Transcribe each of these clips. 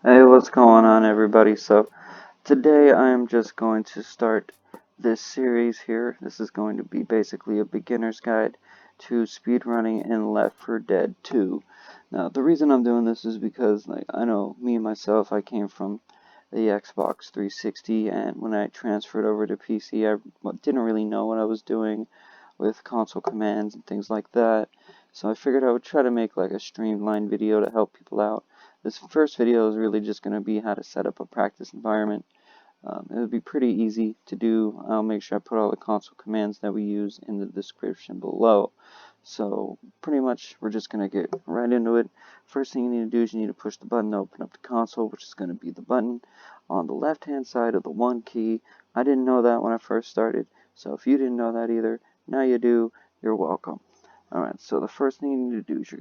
Hey, what's going on, everybody? So, today I am just going to start this series here. This is going to be basically a beginner's guide to speedrunning in Left 4 Dead 2. Now, the reason I'm doing this is because, I know me myself, I came from the Xbox 360, and when I transferred over to PC, I didn't really know what I was doing with console commands and things like that. So I figured I would try to make like a streamlined video to help people out. This first video is really just going to be how to set up a practice environment. It would be pretty easy to do. I'll make sure I put all the console commands that we use in the description below. So pretty much we're just going to get right into it. First thing you need to do is you need to push the button to open up the console, which is going to be the button on the left hand side of the 1 key. I didn't know that when I first started, so if you didn't know that either, now you do. You're welcome. Alright, so the first thing you need to do is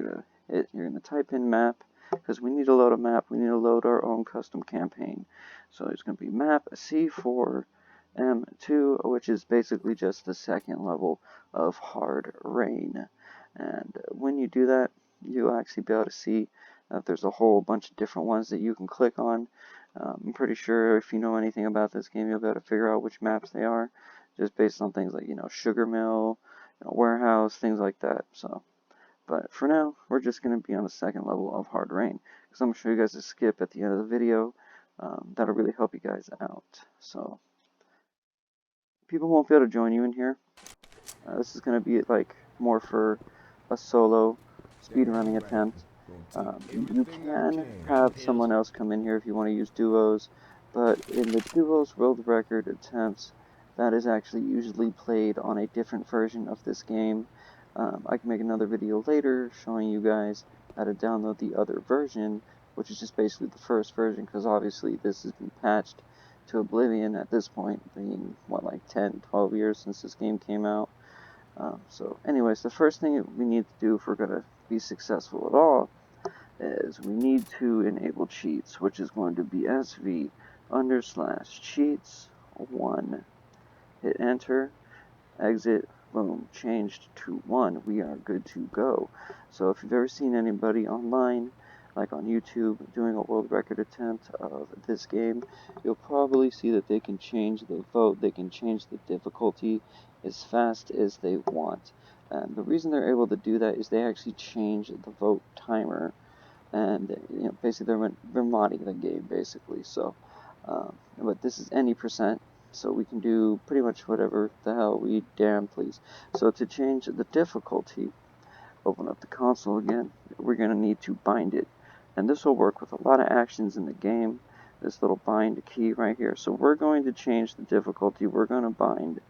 you're gonna type in map, because we need to load a map. We need to load our own custom campaign. So there's going to be map C4M2, which is basically just the second level of hard rain. And when you do that, you'll actually be able to see that there's a whole bunch of different ones that you can click on. I'm pretty sure if you know anything about this game, you'll be able to figure out which maps they are, just based on things like, sugar mill, warehouse, things like that. So, but for now, we're just going to be on the second level of hard rain, because I'm going to show you guys a skip at the end of the video. That'll really help you guys out. So, people won't be able to join you in here. This is going to be like more for a solo speedrunning attempt. You can have someone else come in here if you want to use duos, but in the duos world record attempts, that is actually usually played on a different version of this game. I can make another video later showing you guys how to download the other version, which is just basically the first version, because obviously this has been patched to oblivion at this point, being, like 10, 12 years since this game came out. So anyways, the first thing we need to do if we're going to be successful at all is we need to enable cheats, which is going to be SV_cheats1. Hit enter, exit, boom, changed to 1. We are good to go. So if you've ever seen anybody online, like on YouTube, doing a world record attempt of this game, you'll probably see that they can change the vote, they can change the difficulty as fast as they want. And the reason they're able to do that is they actually change the vote timer, and basically they're modding the game basically. So, but this is any %. So we can do pretty much whatever the hell we damn please. So to change the difficulty, open up the console again, we're going to need to bind it. And this will work with a lot of actions in the game, this little bind key right here. So we're going to change the difficulty. We're going to bind,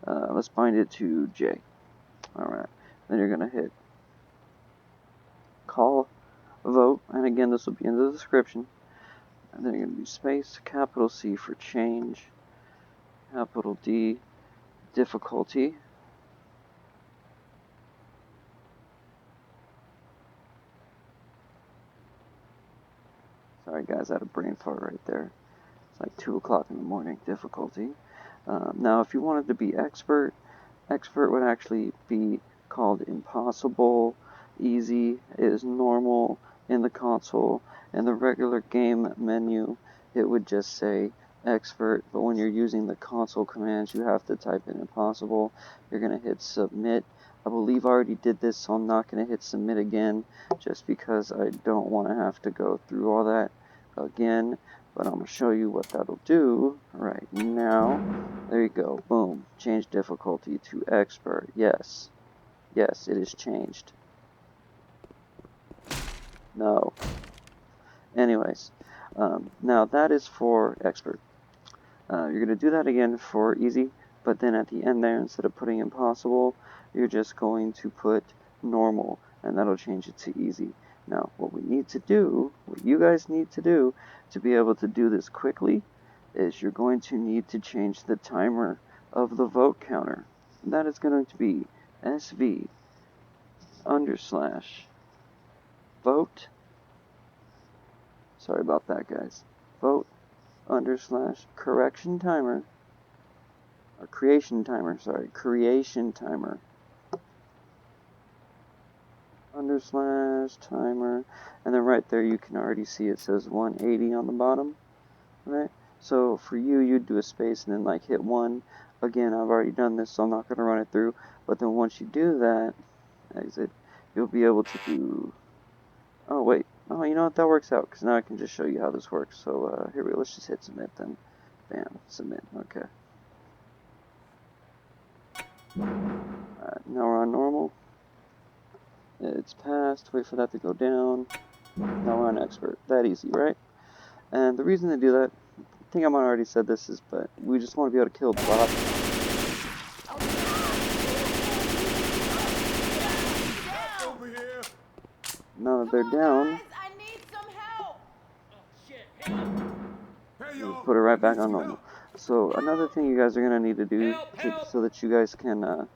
let's bind it to J. Alright, then you're going to hit call vote, and again this will be in the description. And then you're going to do space, capital C for change, capital D, difficulty. Sorry guys, I had a brain fart right there. It's like 2 o'clock in the morning, difficulty. Now if you wanted to be expert would actually be called impossible, easy is normal in the console, and the regular game menu, it would just say expert, but when you're using the console commands, you have to type in impossible. You're going to hit submit. I believe I already did this, so I'm not going to hit submit again, just because I don't want to have to go through all that again, but I'm going to show you what that'll do right now. There you go, boom, change difficulty to expert. Yes, it is changed. No. Anyways, now that is for expert. You're going to do that again for easy, but then at the end there, instead of putting impossible, you're just going to put normal, and that'll change it to easy. Now, what we need to do, what you guys need to do to be able to do this quickly, is you're going to need to change the timer of the vote counter. And that is going to be SV_vote. Sorry about that, guys. Vote _correction timer, or creation timer, /timer, and then right there you can already see it says 180 on the bottom, right? So for you, you'd do a space and then like hit 1. Again, I've already done this, so I'm not going to run it through, but then once you do that, exit, you'll be able to do, oh wait, oh you know what, that works out, because now I can just show you how this works. So here we go, let's just hit submit then. Bam, submit, okay. Alright, now we're on normal. It's passed, wait for that to go down. Now we're on expert. That easy, right? And the reason to do that, I think I might have already said this, is but we just want to be able to kill the bot. Now that they're down, we'll put it right back on normal. So another thing you guys are going to need to do so that you guys can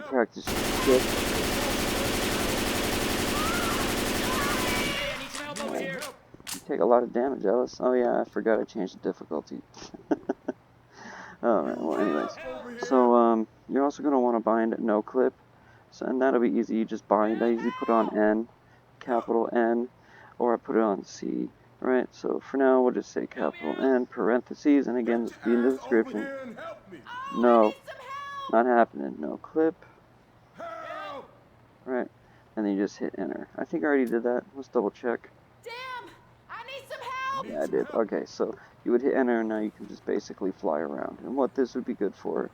practice your skip. You take a lot of damage, Alice. Oh yeah, I forgot I changed the difficulty. Alright, well anyways. So you're also going to want to bind noclip. So, and that'll be easy, you just bind. I usually put it on N, capital N, or I put it on C. Right, so for now we'll just say capital N, parentheses, and again, just be in the description. No, not happening, noclip. Right, and then you just hit enter. I think I already did that, let's double check. Damn, I need some help! Yeah, I did. Okay, so you would hit enter, and now you can just basically fly around. And what this would be good for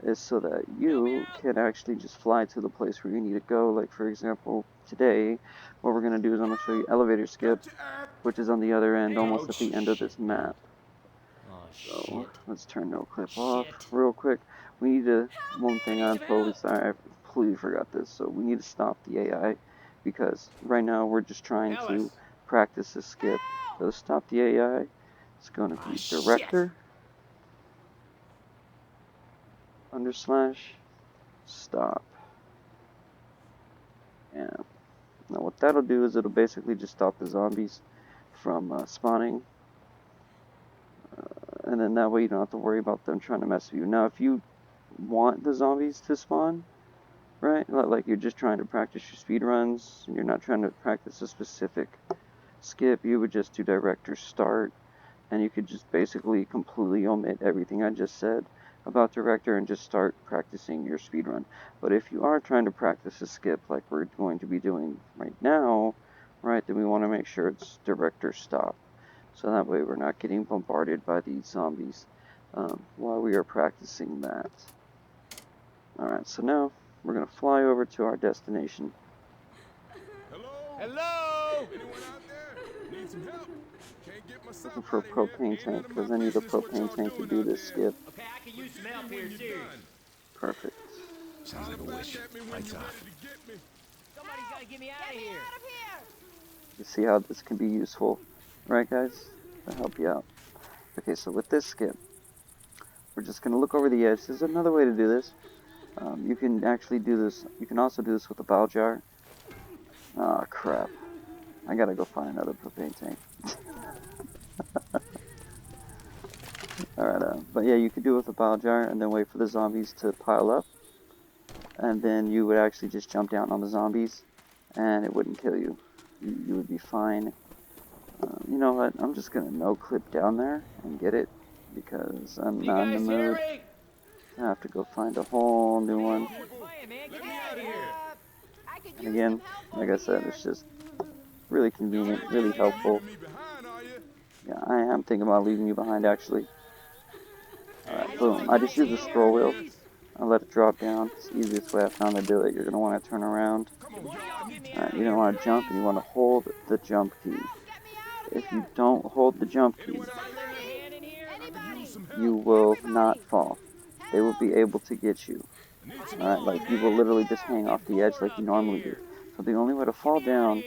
is so that you can actually just fly to the place where you need to go. Like for example, today, what we're going to do is I'm going to show you elevator skip, which is on the other end, almost at the end of this map. So let's turn noclip off real quick. We need to, one thing I'm totally sorry, I completely forgot this, so we need to stop the AI, because right now we're just trying to practice the skip. So to stop the AI, it's going to be director / stop. Yeah. Now what that'll do is it'll basically just stop the zombies from spawning. And then that way you don't have to worry about them trying to mess with you. Now if you want the zombies to spawn, right, like you're just trying to practice your speed runs and you're not trying to practice a specific skip, you would just do director start, and you could just basically completely omit everything I just said about director and just start practicing your speed run. But if you are trying to practice a skip like we're going to be doing right now, right, then we want to make sure it's director stop, so that way we're not getting bombarded by these zombies while we are practicing that. Alright, so now we're going to fly over to our destination. Hello? Hello? Anyone out there? Need some help? Can't get myself Looking for a propane tank, because I need a propane tank to do this skip. Okay, I can use some help here too. Perfect. Sounds like a wish. Lights off. Somebody's gotta get me out of here. You see how this can be useful, right guys? To help you out. Okay, so with this skip, we're just going to look over the edge. There's another way to do this. You can actually do this, you can also do this with a bowel jar. Ah, crap. I gotta go find another propane tank. Alright, but yeah, you could do it with a bowel jar and then wait for the zombies to pile up. And then you would actually just jump down on the zombies and it wouldn't kill you. You would be fine. You know what, I'm just gonna noclip down there and get it, because I'm not in the mood. I have to go find a whole new one. And again, like I said, it's just really convenient, really helpful. Yeah, I am thinking about leaving you behind actually. Alright, boom. I just use the scroll wheel. I let it drop down. It's the easiest way I found to do it. You're going to want to turn around. Alright, you don't want to jump, and you want to hold the jump key. If you don't hold the jump key, you will not fall. They will be able to get you. Alright, like you will literally just hang off the edge like you normally do. So the only way to fall down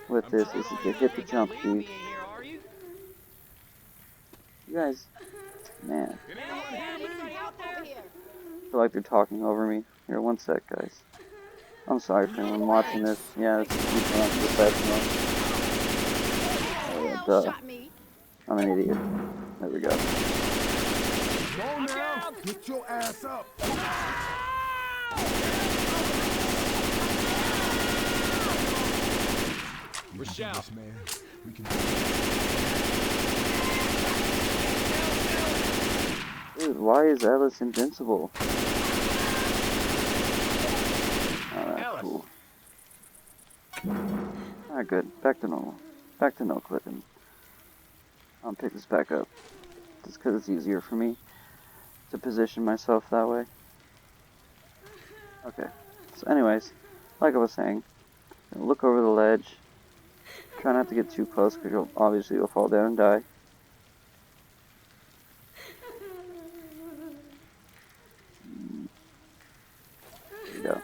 with this is to hit the jump key. You guys, man. I feel like they're talking over me. Here, one sec, guys. I'm sorry for anyone watching this. Yeah, this is professional. Duh. I'm an idiot. There we go. Go now! Get your ass up! shelf. Man, we can. Dude, why is Ellis invincible? Oh, that's Ellis. cool. Alright, good. Back to normal. Back to no clipping. I'll pick this back up. Just because it's easier for me to position myself that way. Okay. So anyways, like I was saying, look over the ledge. Try not to get too close because you'll fall down and die. There you go.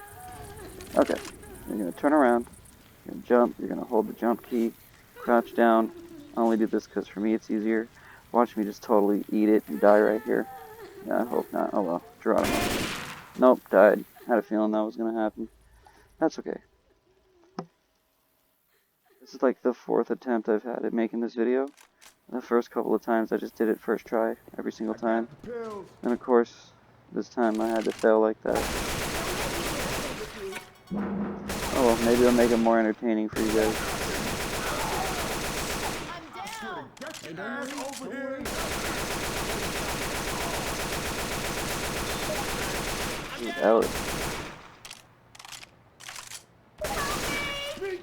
Okay. You're going to turn around. You're going to jump. You're going to hold the jump key. Crouch down. I only do this because for me it's easier. Watch me just totally eat it and die right here. Yeah, I hope not. Oh well. Geronimo. Nope, died. Had a feeling that was going to happen. That's okay. This is like the 4th attempt I've had at making this video. The first couple of times I just did it first try, every single time. And of course, this time I had to fail like that. Oh well, maybe I'll make it more entertaining for you guys. I'm down. Dude, Ellis.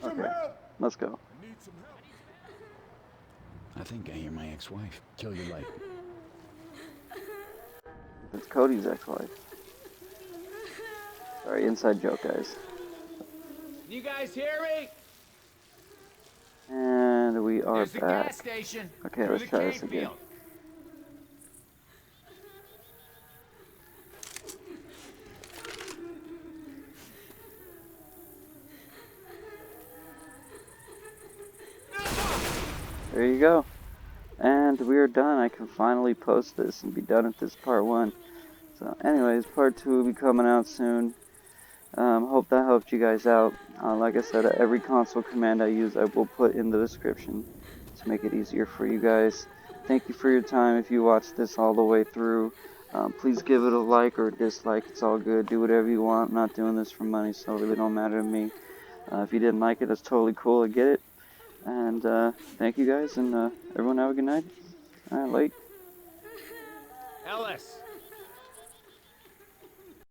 Okay, let's go. I think I hear my ex-wife. Kill your light. It's Cody's ex-wife. Sorry, inside joke, guys. You guys hear me? And we are There's the back. gas station. Okay, Through let's the try this cane again. field. There you go. And we are done. I can finally post this and be done with this part 1. So anyways, part 2 will be coming out soon. Hope that helped you guys out. Like I said, every console command I use I will put in the description to make it easier for you guys. Thank you for your time. If you watched this all the way through, please give it a like or a dislike. It's all good. Do whatever you want. I'm not doing this for money, so it really don't matter to me. If you didn't like it, that's totally cool. I get it. And thank you guys, and everyone have a good night. Alright, late. Ellis.